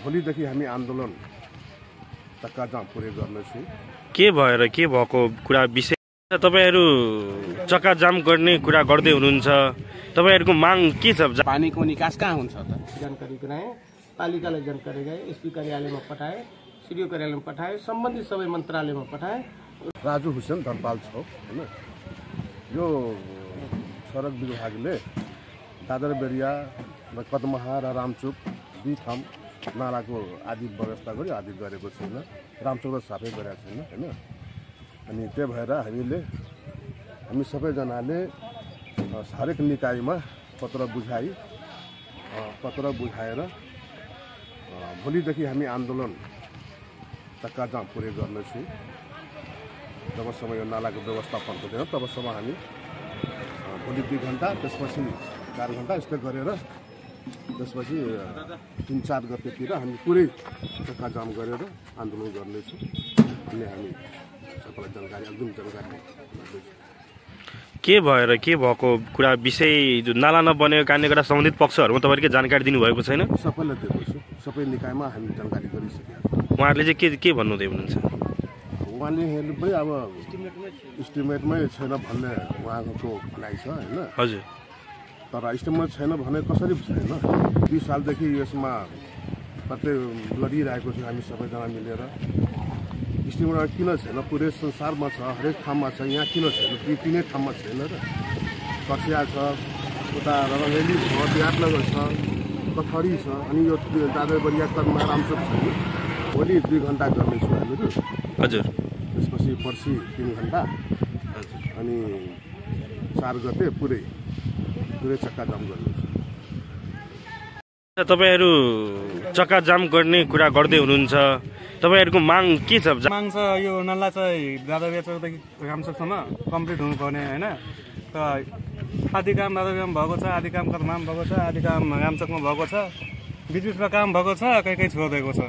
भोलिदेखि हामी आन्दोलन चक्काजाम पुरै गर्नेछु। के भएर के भएको कुरा विषय तपाईहरु चक्काजाम गर्ने कुरा गर्दै हुनुहुन्छ, तपाईहरुको माग के छ? पानीको निकास कहाँ हुन्छ त? जानकारी गराए, पालिकालाई जानकारी गराए, एसपी कार्यालयमा पठाए, सिडिओ कार्यालयमा पठाए, सम्बन्धित सबै मन्त्रालयमा पठाए। राजु हुसेन धनपाल छ हैन, यो सडक विभागले दादरबेरिया र कदमहा र रामचोक दुई ठाउँ नालाको आदि व्यवस्था गर्यो, आदि गरेको छैन। रामचोक र साफै गरेको छैन हैन। अनि त्यही भएर हामी सबैजनाले हरेक निकायमा पत्र बुझाएर भोलिदेखि हामी आन्दोलन चक्काजाम पुरै गर्नेछु। जबसम्म यो नालाको व्यवस्थापन हुँदैन तबसम्म हामी भोलि 2 घण्टा, त्यसपछि 4 घण्टा यस्तो गरेर त्यसपछि 3-4 गतेतिर हामी पुरै चक्काजाम गरेर आन्दोलन गर्नेछौँ भन्ने हामी सबैलाई जानकारी एकदम जानकारी गर्दैछौँ। के भएर के भएको कुरा विषय जो नाला नबनेको कारणले गर्दा सम्बन्धित पक्षहरुमा तपाईहरुले जानकारी दिनुभएको छैन? सबैलाई दिएको छु, सबै निकायमा हामी जानकारी गरिसकेका छौँ। उहाँहरूले चाहिँ के भन्नुहुँदै हुनुहुन्छ? उहाँले पनि अब इस्टिमेटमै छैन भन्ने उहाँको भनाइ छ हैन। हजुर, तर इस्टिमेट छैन भने कसरी छैन? 2 सालदेखि यसमा प्रत्येक लडिरहेको छौँ हामी सबैजना मिलेर। इस्टिमेट किन छैन? पुरै संसारमा छ, हरेक ठाउँमा छ, यहाँ किन छैन? तिनै ठाउँमा छैन र? कसिया छ, उता रङ्गेली छ, विराटनगर छ, कथरी छ, अनि यो दादरबेरिया कदमा रामचोक छ। भोलि 2 घण्टा गर्नेछु हामीहरू। हजुर, त्यसपछि पर्सि 3 घण्टा, अनि 4 गते पुरै चक्काजाम गर्नेछु। तपाईहरु चक्काजाम गर्ने कुरा गर्दै हुनुहुन्छ, तपाईहरुको माग के छ? माग छ यो नाला चाहिँ दादरबेरिया चौकदेखि रामचोकसम्म कम्प्लिट हुनुपर्ने हैन। त आदि काम दादरबेरियामा भएको छ, आदि काम कदमामा भएको छ, आदि काम रामचोकमा भएको छ, बिचबिचमा काम भएको छ, कहीँ छोडिदिएको छ।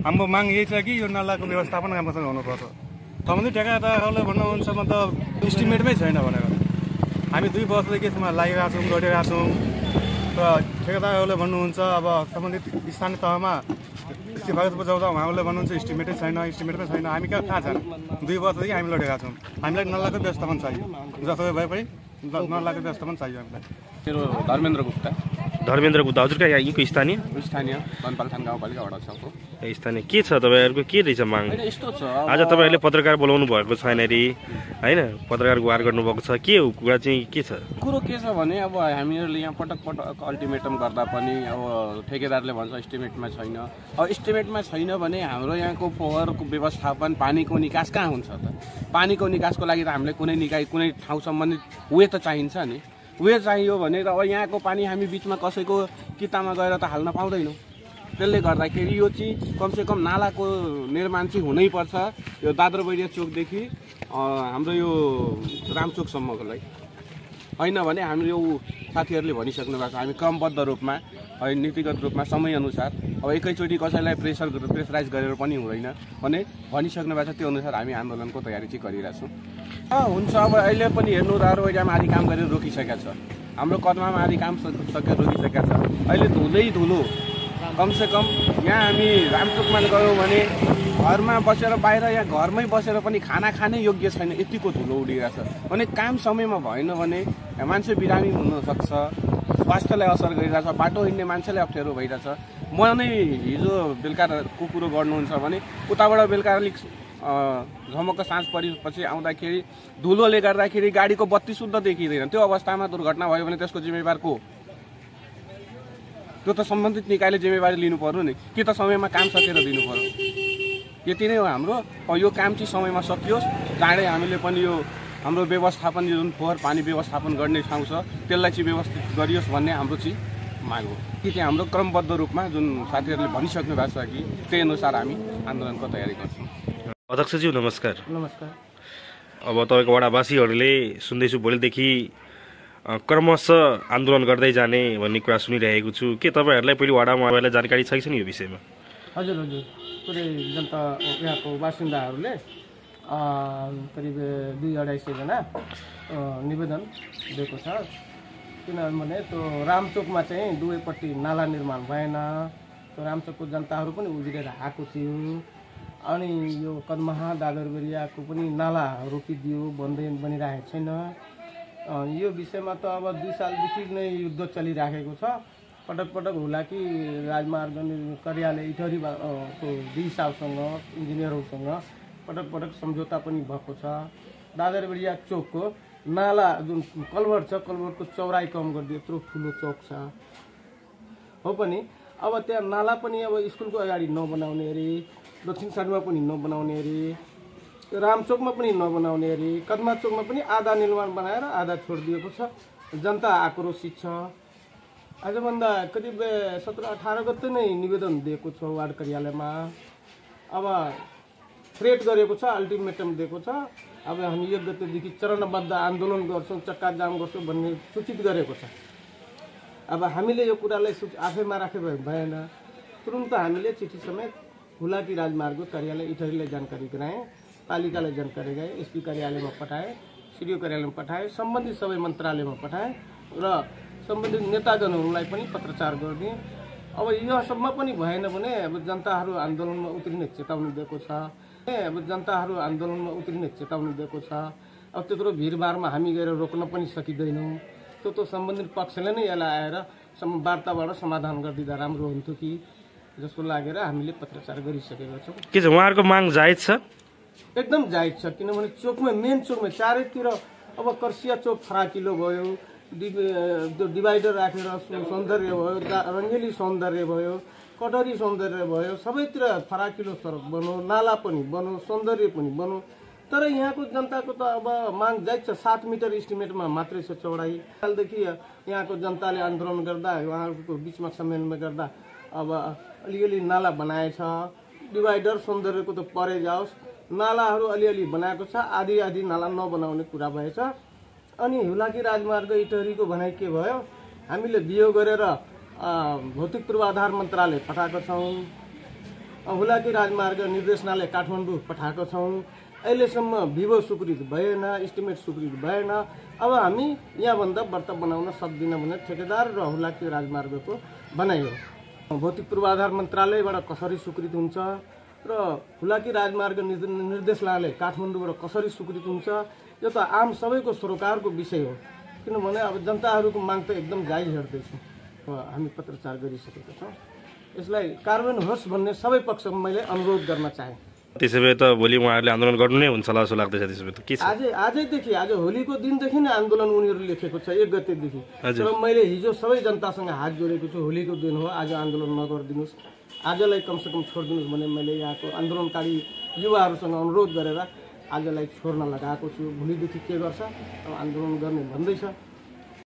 हाम्रो माग यही छ कि यो नालाको व्यवस्थापन राम्रोसँग हुनुपर्छ। सम्बन्धित ठेकेदारहरूले भन्नुहुन्छ म त इस्टिमेटमै छैन भनेर। हामी 2 वर्षदेखि यसमा लागिरहेको छौँ, गरिरहेको छौँ। र ठेकेदारहरूले भन्नुहुन्छ अब सम्बन्धित स्थानीय तहमा कागज बुझाउँदा उहाँहरूले भन्नुहुन्छ इस्टिमेटै छैन, इस्टिमेटमै छैन। हामी कहाँ छ? 2 वर्षदेखि हामी लडेका छौँ। हामीलाई नालाको व्यवस्थापन चाहियो, जसरी भए पनि नालाको व्यवस्थापन चाहियो हामीलाई। मेरो धर्मेन्द्र गुप्ता। धर्मेन्द्र गुप्ता, हजुरका यहीँको स्थानीय धनपाल थान गाउँपालिका वडा 6 को स्थानीय के छ? तपाईँहरूको के रहेछ माग? यस्तो छ, आज तपाईँहरूले पत्रकार बोलाउनु भएको छैन रे हैन, पत्रकार गुहार गर्नुभएको छ, के हो कुरा चाहिँ के छ? कुरो के छ भने अब हामीहरूले यहाँ पटक अल्टिमेटम गर्दा पनि अब ठेकेदारले भन्छ इस्टिमेटमा छैन। अब इस्टिमेटमा छैन भने हाम्रो यहाँको फोहोरको व्यवस्थापन, पानीको निकास कहाँ हुन्छ त? पानीको निकासको लागि त हामीलाई कुनै निकाय, कुनै ठाउँ सम्बन्धित वे त चाहिन्छ नि। वे चाहियो भने त अब यहाँको पानी हामी बिचमा कसैको कितामा गएर त हाल्न पाउँदैनौँ। त्यसले गर्दाखेरि यो चाहिँ कमसेकम नालाको निर्माण चाहिँ हुनैपर्छ। यो दादरबेरिया चोकदेखि हाम्रो यो रामचोकसम्मको लागि होइन भने हाम्रो यो साथीहरूले भनिसक्नु भएको छ। हामी क्रमबद्ध रूपमा, नीतिगत रूपमा, समयअनुसार अब एकैचोटि कसैलाई प्रेसराइज गरेर पनि हुँदैन भने भनिसक्नु भएको छ। त्यो अनुसार हामी आन्दोलनको तयारी चाहिँ गरिरहेछौँ। हुन्छ, अब अहिले पनि हेर्नु दादरबेरियामा आदि काम गरेर रोकिसकेका छ, हाम्रो कदमामा आदि काम सकेर रोकिसकेका छ। अहिले धुलो कमसेकम यहाँ हामी रामचोकमा गयौँ भने घरमा बसेर, बाहिर यहाँ घरमै बसेर पनि खाना खानै योग्य छैन, यतिको धुलो उडिरहेछ। भने काम समयमा भएन भने मान्छे बिरामी हुनसक्छ, स्वास्थ्यलाई असर गरिरहेछ, बाटो हिँड्ने मान्छेलाई अप्ठ्यारो भइरहेछ। म नै हिजो बेलुकाको कुरो गर्नुहुन्छ भने उताबाट बेलुका अलिक झमक्क साँझ परेपछि आउँदाखेरि धुलोले गर्दाखेरि गाडीको बत्ती शुद्ध देखिँदैन। त्यो अवस्थामा दुर्घटना भयो भने त्यसको जिम्मेवार को? त्यो त सम्बन्धित निकायले जिम्मेवारी लिनु पर्यो नि, कि त समयमा काम सकेर दिनु पर्यो। यति नै हो हाम्रो। यो काम चाहिँ समयमा सकियोस्, चाँडै हामीले पनि यो हाम्रो व्यवस्थापन, जुन फोहोर पानी व्यवस्थापन गर्ने ठाउँ छ त्यसलाई चाहिँ व्यवस्थित गरियोस् भन्ने हाम्रो चाहिँ माग हो। कि चाहिँ हाम्रो क्रमबद्ध रूपमा जुन साथीहरूले भनिसक्नु भएको छ कि त्यही अनुसार हामी आन्दोलनको तयारी गर्छौँ। अध्यक्षज्यू नमस्कार। नमस्कार। अब तपाईँको वडावासीहरूले सुन्दैछु भोलिदेखि क्रमशः आन्दोलन गर्दै जाने भन्ने कुरा सुनिरहेको छु। के तपाईँहरूलाई पहिले वडामा जानकारी छ कि छैन यो विषयमा? हजुर, पुरै जनता यहाँको बासिन्दाहरूले करिब 200-250 जना निवेदन दिएको छ। किनभने त्यो रामचोकमा चाहिँ दुवैपट्टि नाला निर्माण भएन, रामचोकको जनताहरू पनि उज्रेर आएको थियो। अनि यो कदमहा दादरबेरियाको पनि नाला रोकिदियो, बनिरहेको छैन। यो विषयमा त अब 2 सालदेखि नै युद्ध चलिराखेको छ। पटक पटक हुलाकी राजमार्ग कार्यालय इटहरीको डी साहबसँग इन्जिनियरहरूसँग पटक पटक सम्झौता पनि भएको छ। दादरबेरिया चोकको नाला जुन कलभर्ट छ, कलभर्टको चौडाइ कम गरिदियो, यत्रो ठुलो चौक छ हो पनि। अब त्यहाँ नाला पनि अब स्कुलको अगाडि नबनाउने अरे, दक्षिण साइडमा पनि नबनाउने अरे, रामचोकमा पनि नबनाउने अरे, कदमा चोकमा पनि आधा निर्माण बनाएर आधा छोडिदिएको छ। जनता आक्रोशित छ। आजभन्दा करिब 17-18 गते नै निवेदन दिएको छ वार्ड कार्यालयमा। अब थ्रेट गरेको छ, अल्टिमेटम दिएको छ। अब हामी 1 गतेदेखि चरणबद्ध आन्दोलन गर्छौँ, चक्का जाम गर्छौँ भन्ने सूचित गरेको छ। अब हामीले यो कुरालाई आफैमा राखे भएन। तुरुन्त हामीले चिठी समेत हुलाकी राजमार्ग कार्यालय इटहरीलाई जानकारी गराएँ, पालिकालाई जानकारी गराएँ, एसपी कार्यालयमा पठाएँ, सिडिओ कार्यालयमा पठाएँ, सम्बन्धित सबै मन्त्रालयमा पठाएँ र सम्बन्धित नेतागणहरूलाई पनि पत्रचार गरिदिएँ। अब योसम्म पनि भएन भने अब जनताहरू आन्दोलनमा उत्रिने चेतावनी दिएको छ। अब त्यत्रो भिडभाडमा हामी गएर रोक्न पनि सकिँदैनौँ। त्यो सम्बन्धित पक्षले नै यसलाई आएर वार्ताबाट समाधान गरिदिँदा राम्रो हुन्थ्यो कि जस्तो लागेर हामीले पत्रचार गरिसकेका छौँ। के छ उहाँहरूको माग जायज छ? एकदम जायज छ, किनभने चोकमा मेन चोकमा चारैतिर अब कर्सिया चोक फराकिलो भयो, डिभाइडर राखेर सौन्दर्य भयो, रङ्गेली सौन्दर्य भयो, कटरी सौन्दर्य भयो, सबैतिर फराकिलो सडक बनौ, नाला पनि बनौ, सौन्दर्य पनि बनौ। तर यहाँको जनताको त अब माग जायज छ। 7 मिटर इस्टिमेटमा मात्रै छ चौडाइ। सालदेखि यहाँको जनताले आन्दोलन गर्दा, उहाँहरूको बिचमा सम्मेलनमा गर्दा अब अलिअलि नाला बनाएछ। डिभाइडर सौन्दर्यको त परे जाओस्, नालाहरू अलिअलि बनाएको छ, आधी नाला नबनाउने कुरा भएछ। अनि हुलाकी राजमार्ग इटहरीको भनाइ के भयो, हामीले बियो गरेर भौतिक पूर्वाधार मन्त्रालय पठाएको छौँ, हुलाकी राजमार्ग निर्देशनालय काठमाडौँ पठाएको छौँ। अहिलेसम्म भिभो स्वीकृत भएन, इस्टिमेट स्वीकृत भएन। अब हामी यहाँभन्दा व्रत बनाउन सक्दिनँ भने ठेकेदार र हुलाकी राजमार्गको बनाइयो। भौतिक पूर्वाधार मन्त्रालयबाट कसरी स्वीकृत हुन्छ र हुलाकी राजमार्ग निर्देशनालय काठमाडौँबाट कसरी स्वीकृत हुन्छ, यो त आम सबैको सरोकारको विषय हो। किनभने अब जनताहरूको माग त एकदम जायज हेर्दैछ। हामी पत्रचार गरिसकेका छौँ। यसलाई कार्यान्वयन होस् भन्ने सबै पक्षमा मैले अनुरोध गर्न चाहेँ। त्यसो भए त भोलि उहाँहरूले आन्दोलन गर्नु नै हुन्छ होला जस्तो लाग्दैछ। त्यसो भए त के छ? आजैदेखि, आज होलीको दिनदेखि नै आन्दोलन उनीहरू लेखेको छ 1 गतेदेखि। तर मैले हिजो सबै जनतासँग हात जोडेको छु, होलीको दिन हो, आज आन्दोलन नगरिदिनुहोस्, आजलाई कमसेकम छोडिदिनुहोस् भने मैले यहाँको आन्दोलनकारी युवाहरूसँग अनुरोध गरेर आजलाई छोड्न लगाएको छु। भोलिदेखि के गर्छ अब आन्दोलन गर्ने भन्दैछ।